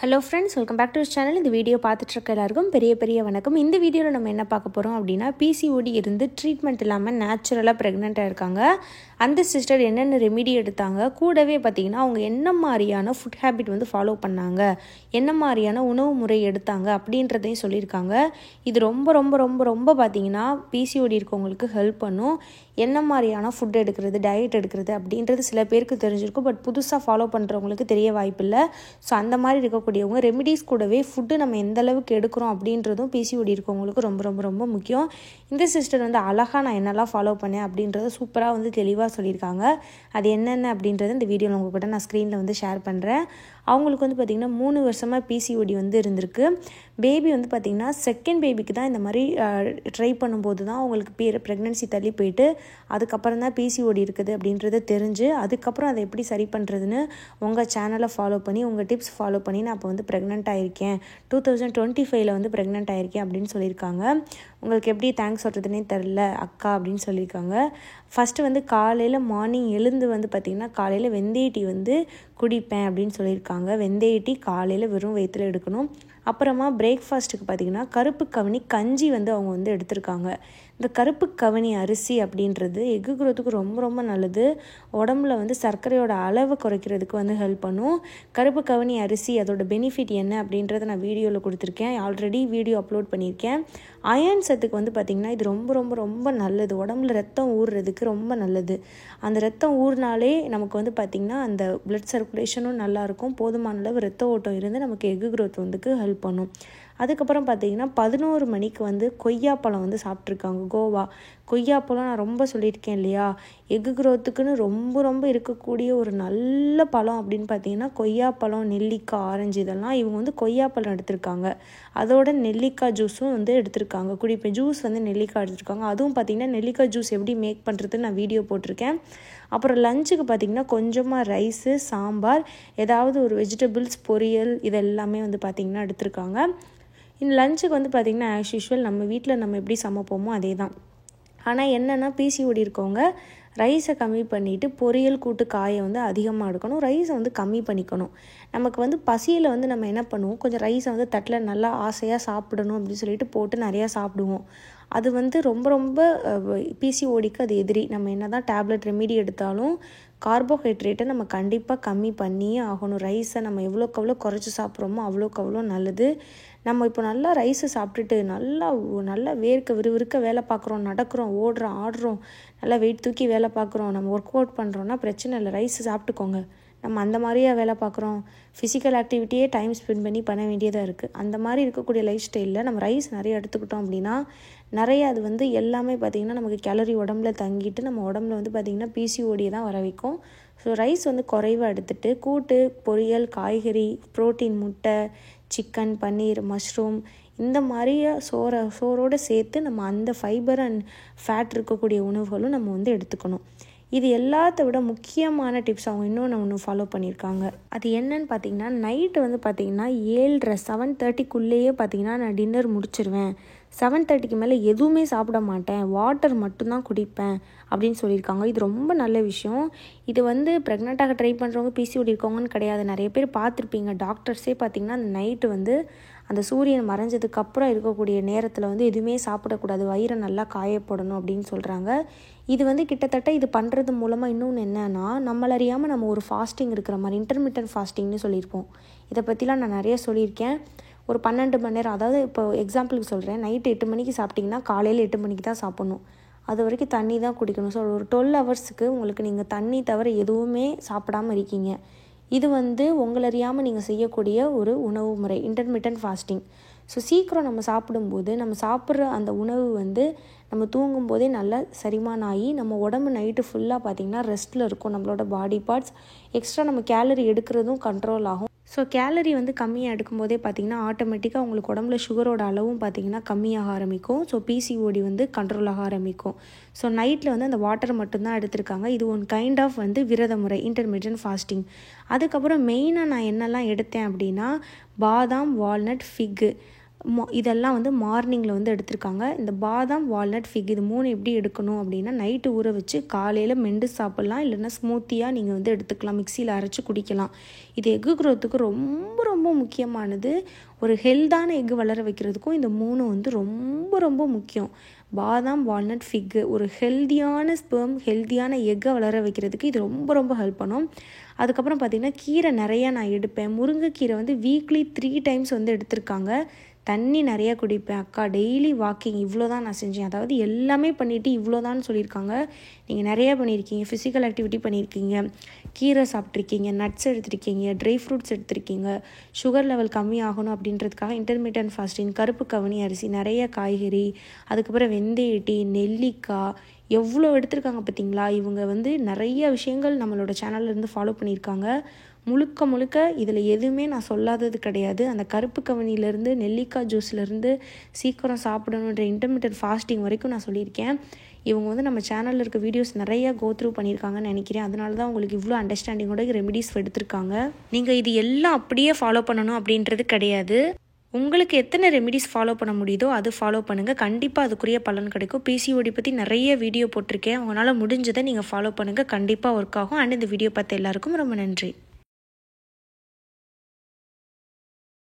Hello friends, welcome back to channel. இந்த video பார்த்துட்ருக்க எல்லாருக்கும் பெரிய வணக்கம். இந்த வீடியோவில் நம்ம என்ன பார்க்க போகிறோம் அப்படின்னா, பிசிஓடி இருந்து ட்ரீட்மெண்ட் இல்லாமல் நேச்சுரலாக ப்ரெக்னெண்ட்டாக இருக்காங்க. அந்த சிஸ்டர் என்னென்ன ரெமிடி எடுத்தாங்க, கூடவே பார்த்திங்கன்னா அவங்க என்ன மாதிரியான ஃபுட் ஹேபிட் வந்து ஃபாலோ பண்ணாங்க, என்ன மாதிரியான உணவு முறை எடுத்தாங்க அப்படின்றதையும் சொல்லியிருக்காங்க. இது ரொம்ப பார்த்திங்கன்னா பிசிஓடி இருக்கவங்களுக்கு ஹெல்ப் பண்ணும். என்ன மாதிரியான ஃபுட் எடுக்கிறது, டயட் எடுக்கிறது அப்படின்றது சில பேருக்கு தெரிஞ்சிருக்கும். பட் புதுசாக ஃபாலோ பண்ணுறவங்களுக்கு தெரிய வாய்ப்பில்லை. ஸோ அந்த மாதிரி இருக்கக்கூடியவங்க ரெமிடிஸ் கூடவே ஃபுட்டு நம்ம எந்த அளவுக்கு எடுக்கிறோம் அப்படின்றதும் பிசிஓடி இருக்கவங்களுக்கு ரொம்ப முக்கியம். இந்த சிஸ்டர் வந்து அழகாக நான் என்னெல்லாம் ஃபாலோ பண்ணேன் அப்படின்றத சூப்பராக வந்து தெளிவாக சொல்லியிருக்காங்க. அது என்னென்ன அப்படின்றத இந்த வீடியோவில் உங்கள்கிட்ட நான் ஸ்க்ரீனில் வந்து ஷேர் பண்ணுறேன். அவங்களுக்கு வந்து பார்த்திங்கன்னா 3 வருஷமாக பிசிஓடி வந்து இருந்திருக்கு. பேபி வந்து பார்த்திங்கன்னா செகண்ட் பேபிக்கு தான் இந்த மாதிரி ட்ரை பண்ணும்போது தான் அவங்களுக்கு ப்ரெக்னென்சி தள்ளி போயிட்டு அதுக்கப்புறம் தான் பிசிஓடி இருக்குது அப்படின்றத தெரிஞ்சு, அதுக்கப்புறம் அதை எப்படி சரி பண்ணுறதுன்னு உங்கள் சேனலை ஃபாலோ பண்ணி, உங்கள் டிப்ஸ் ஃபாலோ பண்ணி நான் அப்போ வந்து ப்ரெக்னென்ட் ஆகியிருக்கேன். 2025 வந்து ப்ரெக்னென்ட் ஆகியிருக்கேன் அப்படின்னு சொல்லியிருக்காங்க. உங்களுக்கு எப்படி தேங்க்ஸ் சொல்கிறதுனே தெரில அக்கா அப்படின்னு சொல்லியிருக்காங்க. ஃபஸ்ட்டு வந்து காலையில் மார்னிங் எழுந்து வந்து பார்த்திங்கன்னா காலையில் வெந்தய டீ வந்து குடிப்பேன் அப்படின்னு சொல்லியிருக்காங்க. வெந்தய டீ காலையில் வெறும் வயிற்றில் எடுக்கணும். அப்புறமா பிரேக்ஃபாஸ்ட்டுக்கு பார்த்திங்கன்னா கருப்பு கவனி கஞ்சி வந்து அவங்க வந்து எடுத்திருக்காங்க. இந்த கருப்பு கவனி அரிசி அப்படின்றது எக்கு குரோத்துக்கு ரொம்ப நல்லது. உடம்புல வந்து சர்க்கரையோட அளவை குறைக்கிறதுக்கு வந்து ஹெல்ப் பண்ணும். கருப்பு கவனி அரிசி அதோட பெனிஃபிட் என்ன அப்படின்றத நான் வீடியோவில் கொடுத்துருக்கேன். ஆல்ரெடி வீடியோ அப்லோட் பண்ணியிருக்கேன். அயர்ன் சத்துக்கு வந்து பார்த்திங்கன்னா இது ரொம்ப நல்லது. உடம்புல ரத்தம் ஊறுறதுக்கு ரொம்ப நல்லது. அந்த ரத்தம் ஊறினாலே நமக்கு வந்து பார்த்திங்கன்னா அந்த பிளட் சர்க்குலேஷனும் நல்லாயிருக்கும். போதுமான அளவு ரத்த ஓட்டம் இருந்து நமக்கு எக்கு குரோத் வந்துக்கு ஹெல்ப் பண்ணும். அதுக்கப்புறம் பார்த்திங்கன்னா 11 மணிக்கு வந்து கொய்யாப்பழம் வந்து சாப்பிட்ருக்காங்க. கோவா கொய்யாப்பழம் நான் ரொம்ப சொல்லியிருக்கேன் இல்லையா, எக்கு குரோத்துக்குன்னு ரொம்ப இருக்கக்கூடிய ஒரு நல்ல பழம் அப்படின்னு பார்த்திங்கன்னா கொய்யாப்பழம், நெல்லிக்காய், ஆரஞ்சு இதெல்லாம். இவங்க வந்து கொய்யாப்பழம் எடுத்திருக்காங்க. அதோட நெல்லிக்காய் ஜூஸும் வந்து எடுத்திருக்காங்க. குடிப்பேன் ஜூஸ் வந்து நெல்லிக்காய் எடுத்திருக்காங்க. அதுவும் பார்த்திங்கன்னா நெல்லிக்காய் ஜூஸ் எப்படி மேக் பண்ணுறதுன்னு நான் வீடியோ போட்டிருக்கேன். அப்புறம் லஞ்சுக்கு பார்த்திங்கன்னா கொஞ்சமாக ரைஸு, சாம்பார், ஏதாவது ஒரு வெஜிடபிள்ஸ் பொரியல் இதெல்லாமே வந்து பார்த்திங்கன்னா எடுத்திருக்காங்க. இந்த லஞ்சுக்கு வந்து பார்த்திங்கன்னா ஆஸ் யூஷுவல் நம்ம வீட்டில் நம்ம எப்படி சமைப்போமோ அதே தான். ஆனால் என்னென்னா பிசிஓடி இருக்கவங்க ரைஸை கம்மி பண்ணிவிட்டு பொரியல், கூட்டு, காயை வந்து அதிகமாக எடுக்கணும். ரைஸை வந்து கம்மி பண்ணிக்கணும். நமக்கு வந்து பசியில் வந்து நம்ம என்ன பண்ணுவோம், கொஞ்சம் ரைஸை வந்து தட்டில் நல்லா ஆசையாக சாப்பிடணும் அப்படின்னு சொல்லிட்டு போட்டு நிறையா சாப்பிடுவோம். அது வந்து ரொம்ப பிசிஓடிக்கு அது எதிரி. நம்ம என்ன தான் டேப்லெட் ரெமிடி எடுத்தாலும் கார்போஹைட்ரேட்டை நம்ம கண்டிப்பாக கம்மி பண்ணியே ஆகணும். ரைஸை நம்ம எவ்வளோக்கு எவ்வளோ குறைச்சி சாப்பிட்றோமோ அவ்வளோக்கு நல்லது. நம்ம இப்போ நல்லா ரைஸை சாப்பிட்டுட்டு நல்லா விறுவிறுக்க வேலை பார்க்குறோம், நடக்கிறோம், ஓடுறோம், ஆடுறோம், நல்லா வெயிட் தூக்கி வேலை பார்க்குறோம், நம்ம ஒர்க் அவுட் பண்ணுறோன்னா பிரச்சனை இல்லை, ரைஸு சாப்பிட்டுக்கோங்க. நம்ம அந்த மாதிரியே வேலை பார்க்குறோம், ஃபிசிக்கல் ஆக்டிவிட்டியே டைம் ஸ்பெண்ட் பண்ண வேண்டியதாக இருக்குது. அந்த மாதிரி இருக்கக்கூடிய லைஃப் ஸ்டைலில் நம்ம ரைஸ் நிறைய எடுத்துக்கிட்டோம் அப்படின்னா நிறைய அது வந்து எல்லாமே பார்த்திங்கன்னா நமக்கு கேலரி உடம்புல தங்கிட்டு நம்ம உடம்புல வந்து பார்த்திங்கன்னா பிசிஓடியை தான் வர வைக்கும். ஸோ ரைஸ் வந்து குறைவாக எடுத்துகிட்டு கூட்டு, பொரியல், காய்கறி, ப்ரோட்டீன், முட்டை, சிக்கன், பன்னீர், மஷ்ரூம் இந்த மாதிரியே சோறோடு சேர்த்து நம்ம அந்த ஃபைபர் அண்ட் ஃபேட் இருக்கக்கூடிய உணவுகளும் நம்ம வந்து எடுத்துக்கணும். இது எல்லாத்த விட முக்கியமான டிப்ஸ் அவங்க இன்னொன்று ஃபாலோ பண்ணியிருக்காங்க. அது என்னன்னு பார்த்திங்கன்னா நைட்டு வந்து பார்த்திங்கன்னா 7:30-7:30க்குள்ளேயே பார்த்திங்கன்னா நான் டின்னர் முடிச்சிருவேன். 7:30க்கு மேலே எதுவுமே சாப்பிட மாட்டேன், வாட்டர் மட்டும்தான் குடிப்பேன் அப்படின்னு சொல்லியிருக்காங்க. இது ரொம்ப நல்ல விஷயம். இது வந்து ப்ரெக்னெண்ட்டாக ட்ரை பண்ணுறவங்க பிசிஓடி இருக்கவங்கன்னு கிடையாது. நிறைய பேர் பார்த்துருப்பீங்க. டாக்டர்ஸே பார்த்திங்கன்னா அந்த நைட்டு வந்து அந்த சூரியன் மறைஞ்சதுக்கப்புறம் இருக்கக்கூடிய நேரத்தில் வந்து எதுவுமே சாப்பிடக்கூடாது, வயிறை நல்லா காயப்படணும் அப்படின்னு சொல்கிறாங்க. இது வந்து கிட்டத்தட்ட இது பண்ணுறது மூலமாக இன்னொன்று என்னென்னா நம்மளறியாமல் நம்ம ஒரு ஃபாஸ்டிங் இருக்கிற மாதிரி இன்டர்மிட்டன்ட் ஃபாஸ்டிங்னு சொல்லியிருப்போம். இதை பற்றிலாம் நான் நிறைய சொல்லியிருக்கேன். ஒரு 12 மணி நேரம், அதாவது இப்போ எக்ஸாம்பிளுக்கு சொல்கிறேன், நைட்டு 8 மணிக்கு சாப்பிட்டிங்கன்னா காலையில் 8 மணிக்கு தான் சாப்பிட்ணும். அது வரைக்கும் தண்ணி தான் குடிக்கணும். ஸோ ஒரு 12 ஹவர்ஸுக்கு உங்களுக்கு நீங்கள் தண்ணி தவிர எதுவுமே சாப்பிடாமல் இருக்கீங்க. இது வந்து உங்களறியாமல் நீங்கள் செய்யக்கூடிய ஒரு உணவு முறை இன்டர்மிட்டன்ட் ஃபாஸ்டிங். ஸோ சீக்கிரம் நம்ம சாப்பிடும்போது நம்ம சாப்பிட்ற அந்த உணவு வந்து நம்ம தூங்கும்போதே நல்லா செரிமானம் ஆகி நம்ம உடம்பு நைட்டு ஃபுல்லாக பார்த்திங்கன்னா ரெஸ்ட்டில் இருக்கும். நம்மளோட பாடி பார்ட்ஸ் எக்ஸ்ட்ரா நம்ம கேலரி எடுக்கிறதும் கண்ட்ரோல் ஆகும். ஸோ கேலரி வந்து கம்மியாக எடுக்கும்போதே பார்த்திங்கன்னா ஆட்டோமேட்டிக்காக உங்களுக்கு உடம்புல சுகரோட அளவும் பார்த்திங்கன்னா கம்மியாக ஆரம்பிக்கும். ஸோ பிசிஓடி வந்து கண்ட்ரோல் ஆக ஆரம்பிக்கும். ஸோ நைட்டில் வந்து அந்த வாட்டர் மட்டும்தான் எடுத்திருக்காங்க. இது ஒன் கைண்ட் ஆஃப் வந்து விரத முறை இன்டர்மிட்டன்ட் ஃபாஸ்டிங். அதுக்கப்புறம் மெயினாக நான் என்னெல்லாம் எடுத்தேன் அப்படின்னா பாதாம், வால்நட், ஃபிக்கு, இதெல்லாம் வந்து மார்னிங்கில் வந்து எடுத்திருக்காங்க. இந்த பாதாம், வால்நட், ஃபிக் இது 3 எப்படி எடுக்கணும் அப்படின்னா, நைட்டு ஊற வச்சு காலையில் மெண்டு சாப்பிட்லாம். இல்லைன்னா ஸ்மூத்தியாக நீங்கள் வந்து எடுத்துக்கலாம், மிக்சியில் அரைச்சி குடிக்கலாம். இது எக்கு க்ரோத்துக்கு ரொம்ப ரொம்ப முக்கியமானது. ஒரு ஹெல்த்தான எக்கு வளர வைக்கிறதுக்கும் இந்த 3 வந்து ரொம்ப ரொம்ப முக்கியம். பாதாம், வால்நட், ஃபிக்கு ஒரு ஹெல்த்தியான ஸ்பெர்ம், ஹெல்த்தியான எக்கை வளர வைக்கிறதுக்கு இது ரொம்ப ரொம்ப ஹெல்ப் பண்ணும். அதுக்கப்புறம் பார்த்திங்கன்னா கீரை நிறையா நான் எடுப்பேன். முருங்கைக்கீரை வந்து வீக்லி 3 டைம்ஸ் வந்து எடுத்திருக்காங்க. தண்ணி நிறையா குடிப்பேன். அக்கா டெய்லி வாக்கிங் இவ்வளோ தான் நான் செஞ்சேன். அதாவது எல்லாமே பண்ணிவிட்டு இவ்வளோ தான் சொல்லியிருக்காங்க. நீங்கள் நிறையா பண்ணியிருக்கீங்க, ஃபிசிக்கல் ஆக்டிவிட்டி பண்ணியிருக்கீங்க, கீரை சாப்பிட்ருக்கீங்க, நட்ஸ் எடுத்திருக்கீங்க, ட்ரை ஃப்ரூட்ஸ் எடுத்திருக்கீங்க, சுகர் லெவல் கம்மி ஆகணும் அப்படின்றதுக்காக இன்டர்மீடியன்ட் ஃபாஸ்டிங், கருப்பு கவனி அரிசி, நிறைய காய்கறி, அதுக்கப்புறம் வெந்தய டீ, நெல்லிக்காய் எவ்வளோ எடுத்திருக்காங்க பார்த்தீங்களா. இவங்க வந்து நிறைய விஷயங்கள் நம்மளோட சேனல்லேருந்து ஃபாலோ பண்ணியிருக்காங்க. முழுக்க முழுக்க இதில் எதுவுமே நான் சொல்லாதது கிடையாது. அந்த கருப்பு கவனிலேருந்து நெல்லிக்காய் ஜூஸ்லேருந்து சீக்கிரம் சாப்பிடணுன்ற இன்டர்மீடியட் ஃபாஸ்டிங் வரைக்கும் நான் சொல்லியிருக்கேன். இவங்க வந்து நம்ம சேனலில் இருக்க வீடியோஸ் நிறையா கோத்ரூ பண்ணியிருக்காங்கன்னு நினைக்கிறேன். அதனால தான் உங்களுக்கு இவ்வளோ அண்டர்ஸ்டாண்டிங்கோட ரெமிடிஸ் எடுத்திருக்காங்க. நீங்கள் இது எல்லாம் அப்படியே ஃபாலோ பண்ணணும் அப்படின்றது கிடையாது. உங்களுக்கு எத்தனை ரெமிடிஸ் ஃபாலோ பண்ண முடியுதோ அது ஃபாலோ பண்ணுங்கள். கண்டிப்பாக அதுக்குரிய பலன் கிடைக்கும். பிசிஓடி பற்றி நிறைய வீடியோ போட்டிருக்கேன். உங்களால் முடிஞ்சதை நீங்கள் ஃபாலோ பண்ணுங்கள். கண்டிப்பாக ஒர்க் ஆகும். அண்ட் இந்த வீடியோ பார்த்த எல்லாருக்கும் ரொம்ப நன்றி.